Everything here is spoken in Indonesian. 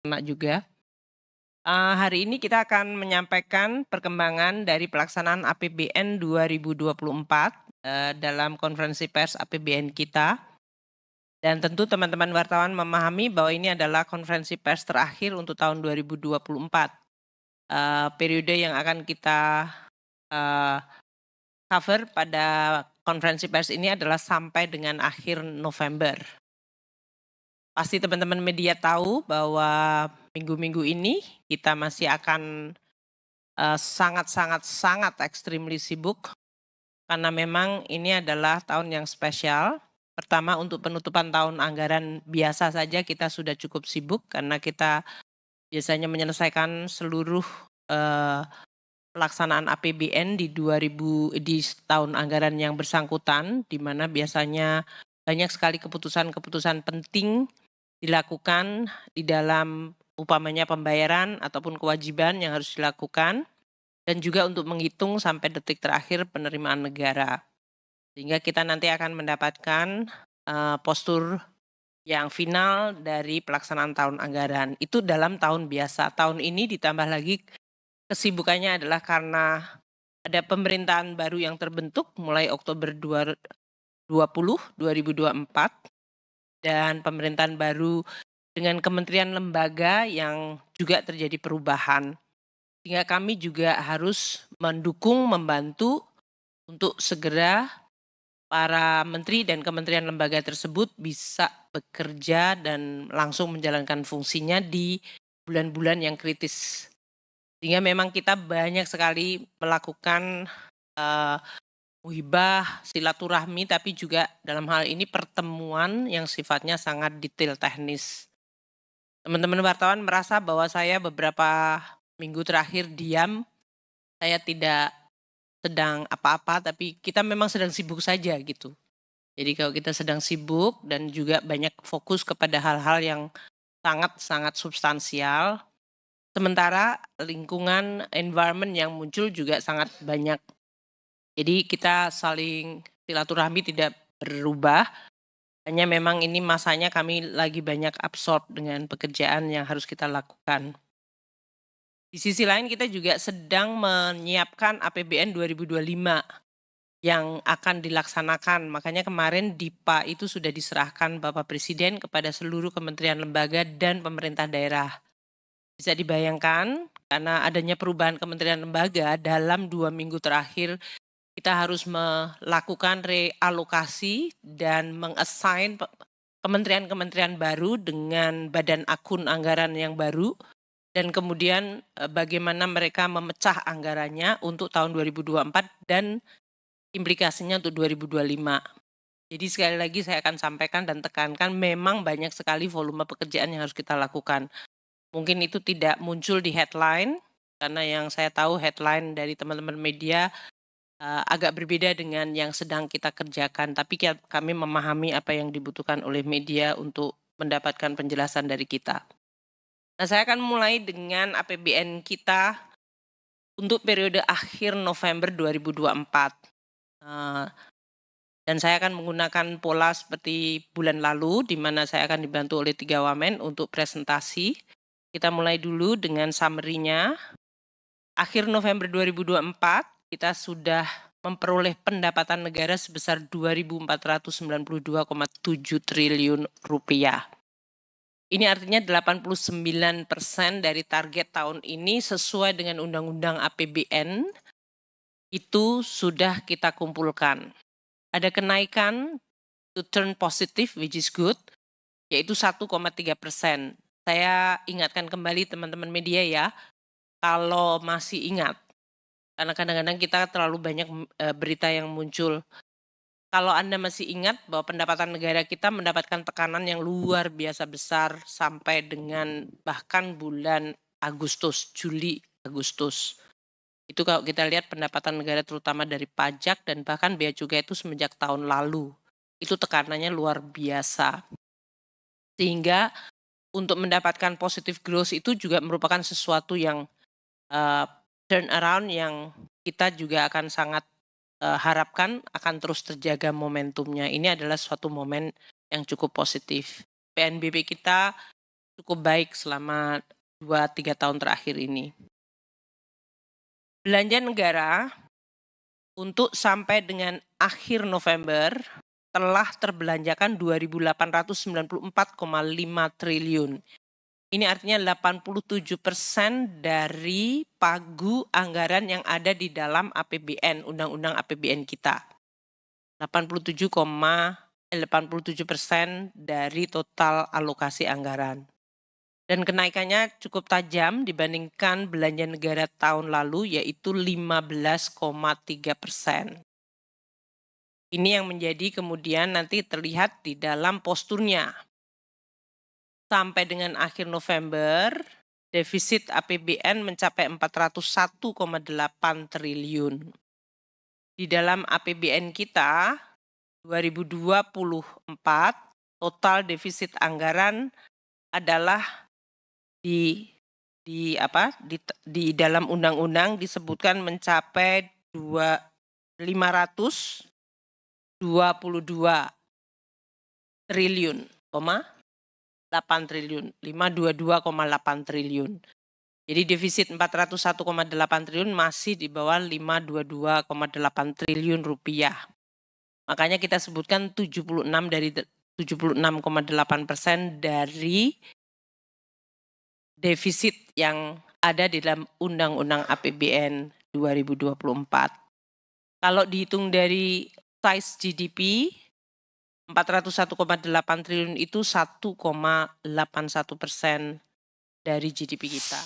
Mak juga. Hari ini kita akan menyampaikan perkembangan dari pelaksanaan APBN 2024 dalam konferensi pers APBN kita. Dan tentu teman-teman wartawan memahami bahwa ini adalah konferensi pers terakhir untuk tahun 2024. Periode yang akan kita cover pada konferensi pers ini adalah sampai dengan akhir November. Pasti teman-teman media tahu bahwa minggu-minggu ini kita masih akan sangat extremely sibuk karena memang ini adalah tahun yang spesial. Pertama, untuk penutupan tahun anggaran biasa saja kita sudah cukup sibuk karena kita biasanya menyelesaikan seluruh pelaksanaan APBN di tahun anggaran yang bersangkutan, di mana biasanya banyak sekali keputusan-keputusan penting dilakukan di dalam umpamanya pembayaran ataupun kewajiban yang harus dilakukan, dan juga untuk menghitung sampai detik terakhir penerimaan negara. Sehingga kita nanti akan mendapatkan postur yang final dari pelaksanaan tahun anggaran. Itu dalam tahun biasa. Tahun ini ditambah lagi kesibukannya adalah karena ada pemerintahan baru yang terbentuk mulai Oktober 2024 dan pemerintahan baru dengan kementerian lembaga yang juga terjadi perubahan. Sehingga kami juga harus mendukung, membantu untuk segera para menteri dan kementerian lembaga tersebut bisa bekerja dan langsung menjalankan fungsinya di bulan-bulan yang kritis. Sehingga memang kita banyak sekali melakukan muhibah, silaturahmi, tapi juga dalam hal ini pertemuan yang sifatnya sangat detail teknis. Teman-teman wartawan merasa bahwa saya beberapa minggu terakhir diam, saya tidak sedang apa-apa, tapi kita memang sedang sibuk saja gitu. Jadi kalau kita sedang sibuk dan juga banyak fokus kepada hal-hal yang sangat substansial, sementara lingkungan environment yang muncul juga sangat banyak. Jadi kita saling silaturahmi tidak berubah, hanya memang ini masanya kami lagi banyak absorb dengan pekerjaan yang harus kita lakukan. Di sisi lain kita juga sedang menyiapkan APBN 2025 yang akan dilaksanakan. Makanya kemarin DIPA itu sudah diserahkan Bapak Presiden kepada seluruh kementerian lembaga dan pemerintah daerah. Bisa dibayangkan karena adanya perubahan kementerian lembaga dalam 2 minggu terakhir kita harus melakukan realokasi dan mengassign kementerian-kementerian baru dengan badan akun anggaran yang baru, dan kemudian bagaimana mereka memecah anggarannya untuk tahun 2024 dan implikasinya untuk 2025. Jadi sekali lagi saya akan sampaikan dan tekankan memang banyak sekali volume pekerjaan yang harus kita lakukan. Mungkin itu tidak muncul di headline, karena yang saya tahu headline dari teman-teman media agak berbeda dengan yang sedang kita kerjakan, tapi kami memahami apa yang dibutuhkan oleh media untuk mendapatkan penjelasan dari kita. Nah, saya akan mulai dengan APBN kita untuk periode akhir November 2024. Dan saya akan menggunakan pola seperti bulan lalu, di mana saya akan dibantu oleh 3 wamen untuk presentasi. Kita mulai dulu dengan summary-nya. Akhir November 2024, kita sudah memperoleh pendapatan negara sebesar Rp2.492,7 triliun. Ini artinya 89% dari target tahun ini sesuai dengan Undang-Undang APBN itu sudah kita kumpulkan. Ada kenaikan to turn positive, which is good, yaitu 1,3%. Saya ingatkan kembali teman-teman media ya, kalau masih ingat, karena kadang-kadang kita terlalu banyak berita yang muncul. Kalau Anda masih ingat bahwa pendapatan negara kita mendapatkan tekanan yang luar biasa besar sampai dengan bahkan bulan Agustus, Juli, Agustus. Itu kalau kita lihat pendapatan negara terutama dari pajak dan bahkan bea cukai itu semenjak tahun lalu. Itu tekanannya luar biasa. Sehingga untuk mendapatkan positive growth itu juga merupakan sesuatu yang turn around yang kita juga akan sangat harapkan akan terus terjaga momentumnya. Ini adalah suatu momen yang cukup positif. PNBP kita cukup baik selama 2-3 tahun terakhir ini. Belanja negara untuk sampai dengan akhir November telah terbelanjakan 2.894,5 triliun. Ini artinya 87% dari pagu anggaran yang ada di dalam APBN, Undang-Undang APBN kita. 87% dari total alokasi anggaran. Dan kenaikannya cukup tajam dibandingkan belanja negara tahun lalu, yaitu 15,3%. Ini yang menjadi kemudian nanti terlihat di dalam posturnya. Sampai dengan akhir November, defisit APBN mencapai 401,8 triliun. Di dalam APBN kita 2024 total defisit anggaran adalah di dalam undang-undang disebutkan mencapai 522 triliun, 8 triliun, 522,8 triliun. Jadi defisit 401,8 triliun masih di bawah 522,8 triliun rupiah. Makanya kita sebutkan 76,8% dari defisit yang ada di dalam Undang-Undang APBN 2024. Kalau dihitung dari size GDP, 401,8 triliun itu 1,81% dari GDP kita.